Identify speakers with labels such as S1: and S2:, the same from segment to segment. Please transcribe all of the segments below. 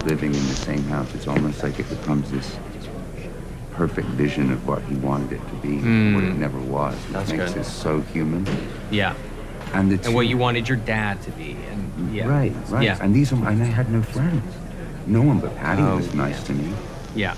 S1: living in the same house. It's almost like it becomes this perfect vision of what he wanted it to be, what it never was.
S2: That's
S1: It makes
S2: good.
S1: it so human.
S2: Yeah.
S1: And
S2: What you wanted your dad to be. And yeah.
S1: Right.
S2: Yeah.
S1: And and I had no friends. No one but Patty was nice to me.
S2: Yeah.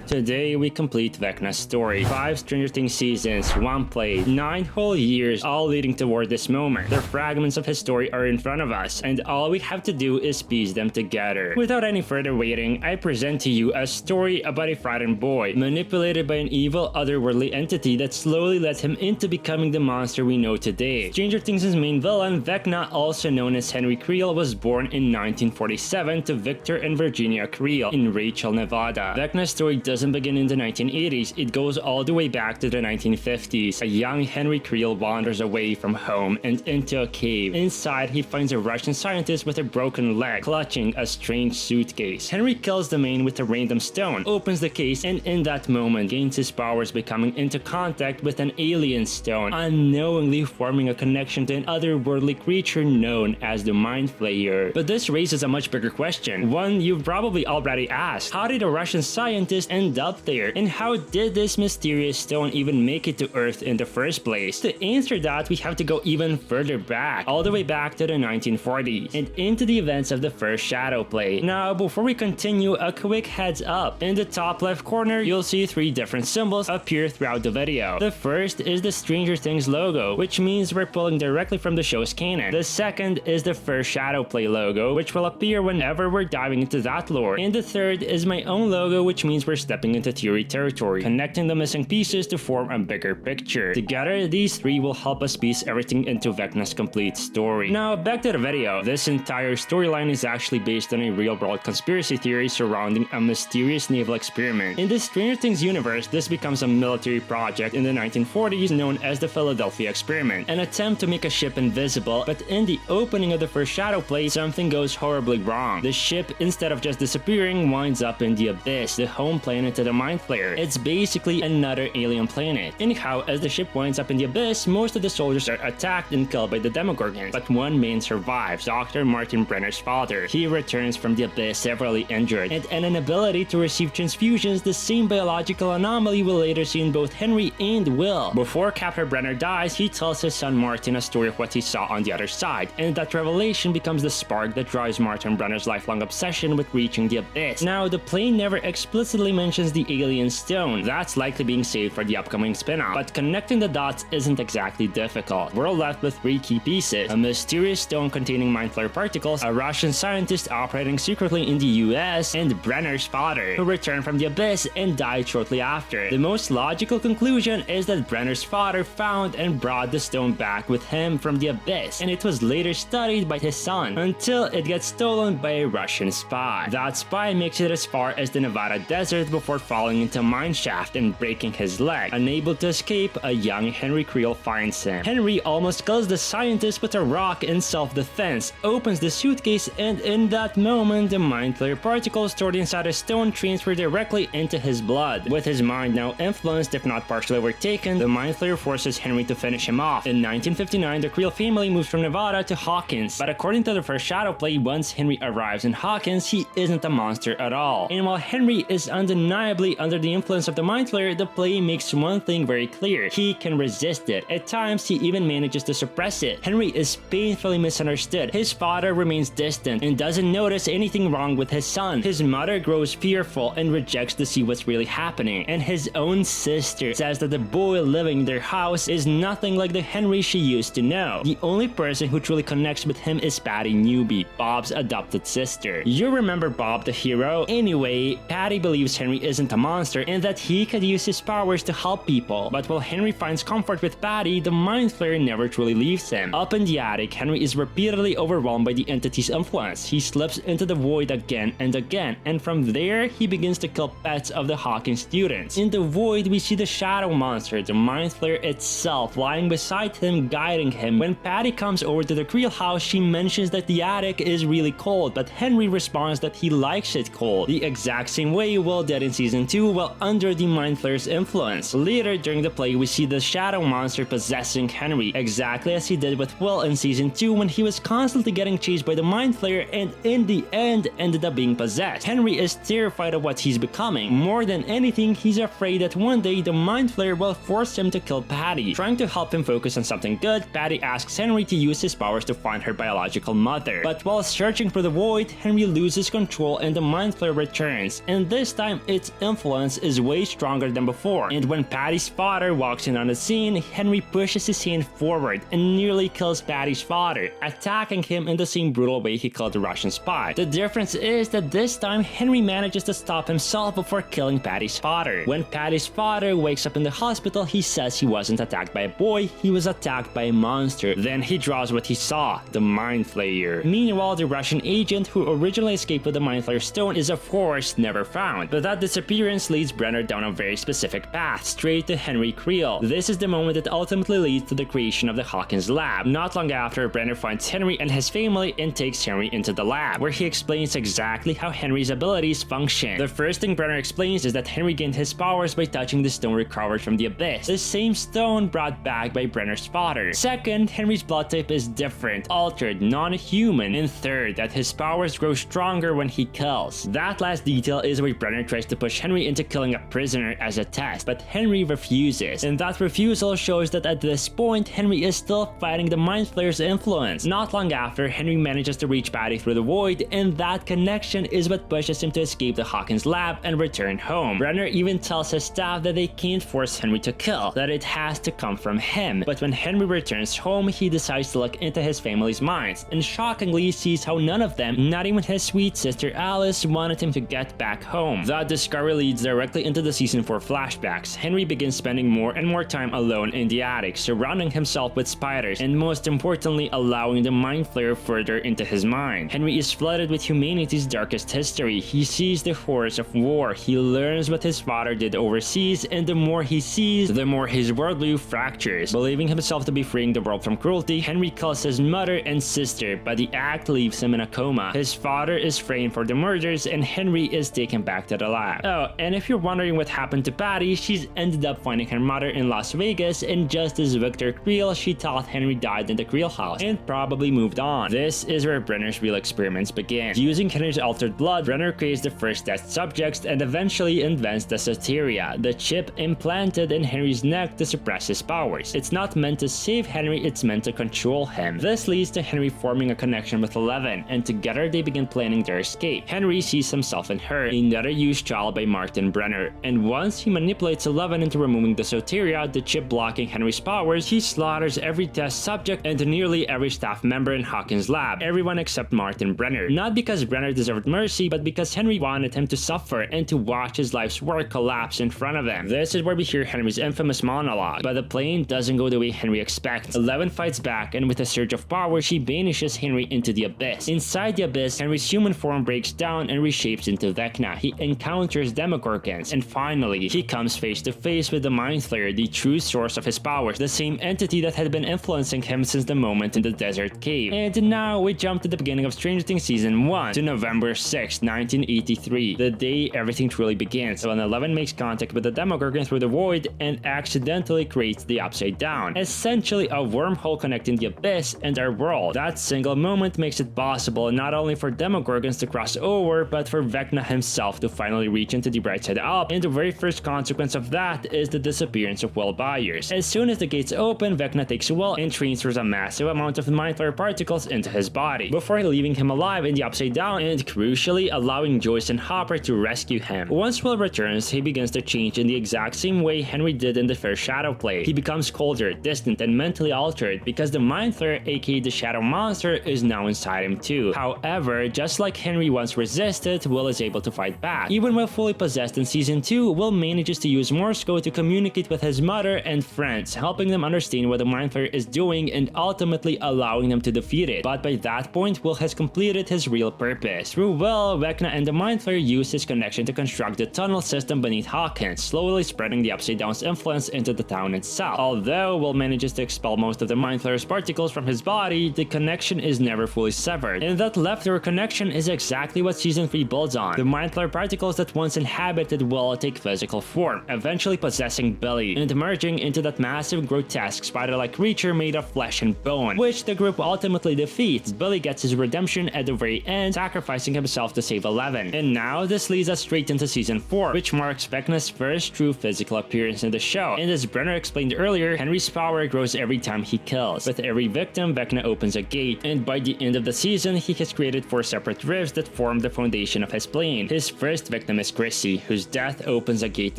S3: Today, we complete Vecna's story. 5 Stranger Things seasons, 1 play, 9 whole years, all leading toward this moment. The fragments of his story are in front of us, and all we have to do is piece them together. Without any further waiting, I present to you a story about a frightened boy, manipulated by an evil, otherworldly entity that slowly led him into becoming the monster we know today. Stranger Things' main villain, Vecna, also known as Henry Creel, was born in 1947 to Victor and Virginia Creel in Rachel, Nevada. Vecna's story doesn't begin in the 1980s, it goes all the way back to the 1950s. A young Henry Creel wanders away from home and into a cave. Inside, he finds a Russian scientist with a broken leg, clutching a strange suitcase. Henry kills the man with a random stone, opens the case, and in that moment gains his powers by coming into contact with an alien stone, unknowingly forming a connection to an otherworldly creature known as the Mind Flayer. But this raises a much bigger question, one you've probably already asked. How did a Russian scientist end up there, and how did this mysterious stone even make it to Earth in the first place? To answer that, we have to go even further back, all the way back to the 1940s, and into the events of the first Shadow play. Now, before we continue, a quick heads up. In the top left corner, you'll see 3 different symbols appear throughout the video. The first is the Stranger Things logo, which means we're pulling directly from the show's canon. The second is the first Shadow play logo, which will appear whenever we're diving into that lore. And the third is my own logo, which means we're stepping into theory territory, connecting the missing pieces to form a bigger picture. Together, these 3 will help us piece everything into Vecna's complete story. Now, back to the video. This entire storyline is actually based on a real-world conspiracy theory surrounding a mysterious naval experiment. In the Stranger Things universe, this becomes a military project in the 1940s known as the Philadelphia Experiment, an attempt to make a ship invisible, but in the opening of the first Shadow play, something goes horribly wrong. The ship, instead of just disappearing, winds up in the Abyss, the home planet to the Mind Flayer. It's basically another alien planet. Anyhow, as the ship winds up in the Abyss, most of the soldiers are attacked and killed by the Demogorgons, but one man survives, Dr. Martin Brenner's father. He returns from the Abyss severely injured, and an inability to receive transfusions, the same biological anomaly we'll later see in both Henry and Will. Before Captain Brenner dies, he tells his son Martin a story of what he saw on the other side, and that revelation becomes the spark that drives Martin Brenner's lifelong obsession with reaching the Abyss. Now, the play never explicitly mentions the alien stone. That's likely being saved for the upcoming spin-off, but connecting the dots isn't exactly difficult. We're left with 3 key pieces: a mysterious stone containing Mind Flayer particles, a Russian scientist operating secretly in the US, and Brenner's father, who returned from the Abyss and died shortly after. The most logical conclusion is that Brenner's father found and brought the stone back with him from the Abyss, and it was later studied by his son, until it gets stolen by a Russian spy. That spy makes it as far as the Nevada desert before falling into a mine shaft and breaking his leg. Unable to escape, a young Henry Creel finds him. Henry almost kills the scientist with a rock in self-defense, opens the suitcase, and in that moment, the Mind Flayer particles stored inside a stone transfer directly into his blood. With his mind now influenced, if not partially overtaken, the Mind Flayer forces Henry to finish him off. In 1959, the Creel family moves from Nevada to Hawkins, but according to the first Shadow play, once Henry arrives in Hawkins, he isn't a monster at all. And while Henry is undeniably under the influence of the Mind Flayer, the play makes one thing very clear: he can resist it. At times, he even manages to suppress it. Henry is painfully misunderstood. His father remains distant and doesn't notice anything wrong with his son. His mother grows fearful and rejects to see what's really happening. And his own sister says that the boy living in their house is nothing like the Henry she used to know. The only person who truly connects with him is Patty Newby, Bob's adopted sister. You remember Bob the hero? Anyway, Patty believes Henry isn't a monster and that he could use his powers to help people. But while Henry finds comfort with Patty, the Mind Flayer never truly leaves him. Up in the attic, Henry is repeatedly overwhelmed by the entity's influence. He slips into the void again and again, and from there, he begins to kill pets of the Hawkins students. In the void, we see the shadow monster, the Mind Flayer itself, lying beside him, guiding him. When Patty comes over to the Creel house, she mentions that the attic is really cold, but Henry responds that he likes it cold, the exact same way Will did in in Season 2 while under the Mind Flayer's influence. Later during the play, we see the shadow monster possessing Henry, exactly as he did with Will in Season 2 when he was constantly getting chased by the Mind Flayer and in the end ended up being possessed. Henry is terrified of what he's becoming. More than anything, he's afraid that one day the Mind Flayer will force him to kill Patty. Trying to help him focus on something good, Patty asks Henry to use his powers to find her biological mother. But while searching for the void, Henry loses control and the Mind Flayer returns, and this time its influence is way stronger than before. And when Patty's father walks in on the scene, Henry pushes his hand forward and nearly kills Patty's father, attacking him in the same brutal way he killed the Russian spy. The difference is that this time Henry manages to stop himself before killing Patty's father. When Patty's father wakes up in the hospital, he says he wasn't attacked by a boy, he was attacked by a monster. Then he draws what he saw, the Mind Flayer. Meanwhile, the Russian agent who originally escaped with the Mind Flayer stone is of course never found. But that disappearance leads Brenner down a very specific path, straight to Henry Creel. This is the moment that ultimately leads to the creation of the Hawkins lab. Not long after, Brenner finds Henry and his family and takes Henry into the lab, where he explains exactly how Henry's abilities function. The first thing Brenner explains is that Henry gained his powers by touching the stone recovered from the abyss, the same stone brought back by Brenner's father. Second, Henry's blood type is different, altered, non-human. And third, that his powers grow stronger when he kills. That last detail is where Brenner tries to push Henry into killing a prisoner as a test, but Henry refuses. And that refusal shows that at this point, Henry is still fighting the Mind Flayer's influence. Not long after, Henry manages to reach Patty through the void, and that connection is what pushes him to escape the Hawkins lab and return home. Brenner even tells his staff that they can't force Henry to kill, that it has to come from him. But when Henry returns home, he decides to look into his family's minds, and shockingly sees how none of them, not even his sweet sister Alice, wanted him to get back home. That discovery leads directly into the Season 4 flashbacks. Henry begins spending more and more time alone in the attic, surrounding himself with spiders, and most importantly, allowing the Mind Flayer further into his mind. Henry is flooded with humanity's darkest history. He sees the horrors of war, he learns what his father did overseas, and the more he sees, the more his worldview fractures. Believing himself to be freeing the world from cruelty, Henry kills his mother and sister, but the act leaves him in a coma. His father is framed for the murders, and Henry is taken back to the lab. Oh, and if you're wondering what happened to Patty, she's ended up finding her mother in Las Vegas, and just as Victor Creel, she thought Henry died in the Creel house, and probably moved on. This is where Brenner's real experiments begin. Using Henry's altered blood, Brenner creates the first test subjects and eventually invents the Soteria, the chip implanted in Henry's neck to suppress his powers. It's not meant to save Henry, it's meant to control him. This leads to Henry forming a connection with Eleven, and together they begin planning their escape. Henry sees himself in her, another used child by Martin Brenner, and once he manipulates Eleven into removing the Soteria, the chip blocking Henry's powers, he slaughters every test subject and nearly every staff member in Hawkins' lab, everyone except Martin Brenner. Not because Brenner deserved mercy, but because Henry wanted him to suffer and to watch his life's work collapse in front of him. This is where we hear Henry's infamous monologue, but the plan doesn't go the way Henry expects. Eleven fights back, and with a surge of power, she banishes Henry into the abyss. Inside the abyss, Henry's human form breaks down and reshapes into Vecna. He encounters Demogorgons, and finally, he comes face to face with the Mind Flayer, the true source of his powers, the same entity that had been influencing him since the moment in the desert cave. And now we jump to the beginning of Stranger Things Season 1, to November 6, 1983, the day everything truly begins, when Eleven makes contact with the Demogorgon through the void and accidentally creates the Upside Down, essentially a wormhole connecting the abyss and our world. That single moment makes it possible not only for Demogorgons to cross over, but for Vecna himself to finally reach into the bright side up, and the very first consequence of that is the disappearance of Will Byers. As soon as the gates open, Vecna takes Will and transfers a massive amount of Mind Flayer particles into his body, before leaving him alive in the Upside Down and crucially allowing Joyce and Hopper to rescue him. Once Will returns, he begins to change in the exact same way Henry did in the first Shadow play. He becomes colder, distant, and mentally altered because the Mind Flayer, aka the Shadow Monster, is now inside him too. However, just like Henry once resisted, Will is able to fight back. Even while fully possessed in Season 2, Will manages to use Morse code to communicate with his mother and friends, helping them understand what the Mind Flayer is doing and ultimately allowing them to defeat it. But by that point, Will has completed his real purpose. Through Will, Vecna and the Mind Flayer use his connection to construct the tunnel system beneath Hawkins, slowly spreading the Upside Down's influence into the town itself. Although Will manages to expel most of the Mind Flayer's particles from his body, the connection is never fully severed, and that leftover connection is exactly what Season 3 builds on. The Mind Flayer particles that once inhabited will take physical form, eventually possessing Billy and emerging into that massive grotesque spider-like creature made of flesh and bone, which the group ultimately defeats. Billy gets his redemption at the very end, sacrificing himself to save Eleven. And now this leads us straight into season 4, which marks Vecna's first true physical appearance in the show. And as Brenner explained earlier, Henry's power grows every time he kills. With every victim, Vecna opens a gate, and by the end of the season, he has created 4 separate rifts that form the foundation of his plane. His first victim is Chrissy, whose death opens a gate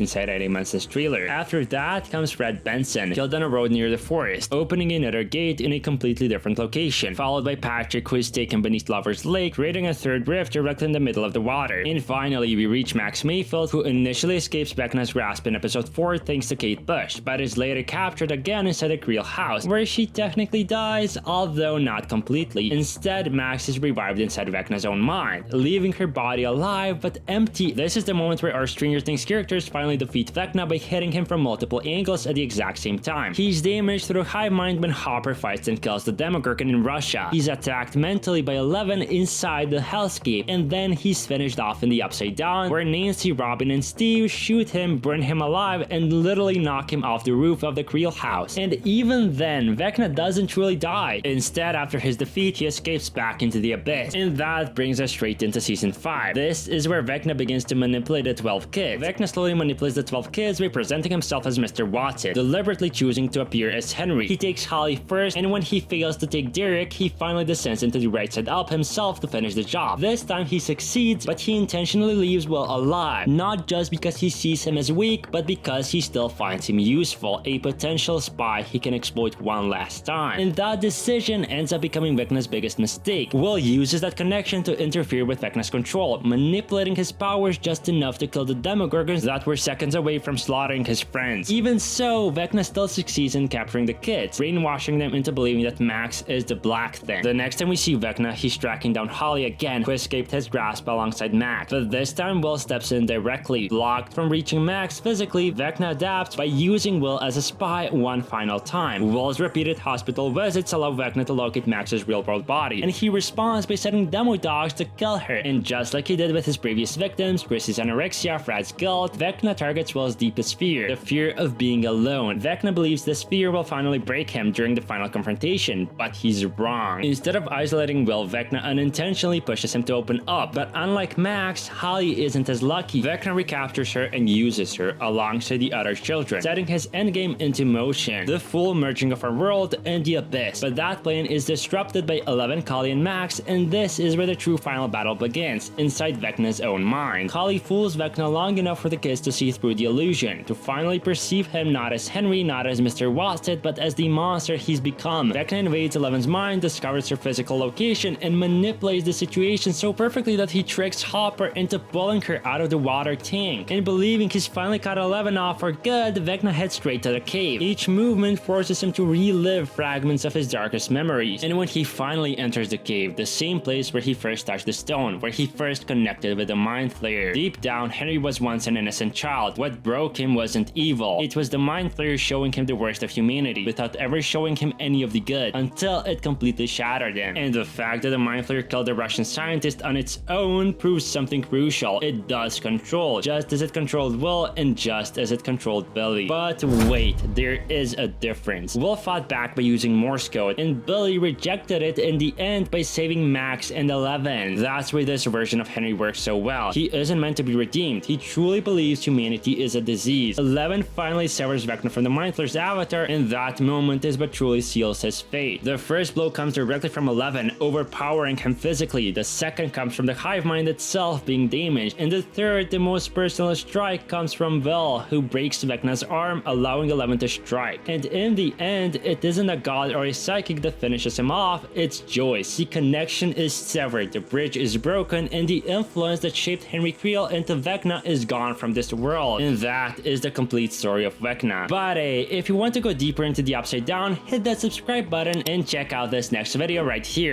S3: inside Eddie Munson's trailer. After that comes Fred Benson, killed on a road near the forest, opening another gate in a completely different location, followed by Patrick, who is taken beneath Lover's Lake, creating a third rift directly in the middle of the water. And finally, we reach Max Mayfield, who initially escapes Vecna's grasp in episode 4 thanks to Kate Bush, but is later captured again inside a Creel house, where she technically dies, although not completely. Instead, Max is revived inside Vecna's own mind, leaving her body alive but empty. This is the moment where our Stranger Things characters finally defeat Vecna by hitting him from multiple angles at the exact same time. He's damaged through hive mind when Hopper fights and kills the Demogorgon in Russia. He's attacked mentally by Eleven inside the hellscape, and then he's finished off in the Upside Down, where Nancy, Robin, and Steve shoot him, burn him alive, and literally knock him off the roof of the Creel house. And even then, Vecna doesn't truly die. Instead, after his defeat, he escapes back into the abyss. And that brings us straight into season 5. This is where Vecna begins to manipulate the 12 kids. Vecna slowly manipulates the 12 kids by presenting himself as Mr. Watson, deliberately choosing to appear as Henry. He takes Holly first, and when he fails to take Derek, he finally descends into the right side up himself to finish the job. This time he succeeds, but he intentionally leaves Will alive, not just because he sees him as weak, but because he still finds him useful, a potential spy he can exploit one last time. And that decision ends up becoming Vecna's biggest mistake. Will uses that connection to interfere with Vecna's control, manipulating his powers just enough to kill the Demogorgons that were seconds away from slaughtering his friends. Even so, Vecna still succeeds in capturing the kids, brainwashing them into believing that Max is the black thing. The next time we see Vecna, he's tracking down Holly again, who escaped his grasp alongside Max. But this time, Will steps in directly. Blocked from reaching Max physically, Vecna adapts by using Will as a spy one final time. Will's repeated hospital visits allow Vecna to locate Max's real-world body, and he responds by sending demo dogs to kill her. And just like he did with his previous victims, Chrissy's anorexia, Fred's guilt, Vecna targets Will's deepest fear, the fear of being alone. Vecna believes this fear will finally break him during the final confrontation, but he's wrong. Instead of isolating Will, Vecna unintentionally pushes him to open up. But unlike Max, Holly isn't as lucky. Vecna recaptures her and uses her alongside the other children, setting his endgame into motion, the full merging of our world and the abyss. But that plan is disrupted by Eleven, Kali, and Max, and this is where the true final battle begins, inside Vecna's own mind. Kali fools Vecna long enough for the kids to see through the illusion, to finally perceive him not as Henry, not as Mr. Watson, but as the monster he's become. Vecna invades Eleven's mind, discovers her physical location, and manipulates the situation so perfectly that he tricks Hopper into pulling her out of the water tank. And believing he's finally cut Eleven off for good, Vecna heads straight to the cave. Each movement forces him to relive fragments of his darkest memories. And when he finally enters the cave, the same place where he first touched the stone, where he first connected with the Mind Flayer. Deep down, Henry was once an innocent child. What broke him wasn't evil. It was the Mind Flayer showing him the worst of humanity, without ever showing him any of the good, until it completely shattered him. And the fact that the Mind Flayer killed a Russian scientist on its own proves something crucial. It does control, just as it controlled Will and just as it controlled Billy. But wait, there is a difference. Will fought back by using Morse code, and Billy rejected it in the end by saving Max and Eleven. That's why this version of Henry works so well. He isn't meant to be redeemed. He truly believes humanity is a disease. Eleven finally severs Vecna from the Mind Flayer's avatar, and that moment is what truly seals his fate. The first blow comes directly from Eleven, overpowering him physically. The second comes from the hive mind itself being damaged, and the third, the most personal strike, comes from Will, who breaks Vecna's arm, allowing Eleven to strike. And in the end, it isn't a god or a psychic that finishes him off, it's Joyce. The connection is severed, the bridge is broken, and the influence that shaped Henry Creel into Vecna is gone from this world. And that is the complete story of Vecna. But hey, if you want to go deeper into the Upside Down, hit that subscribe button and check out this next video right here.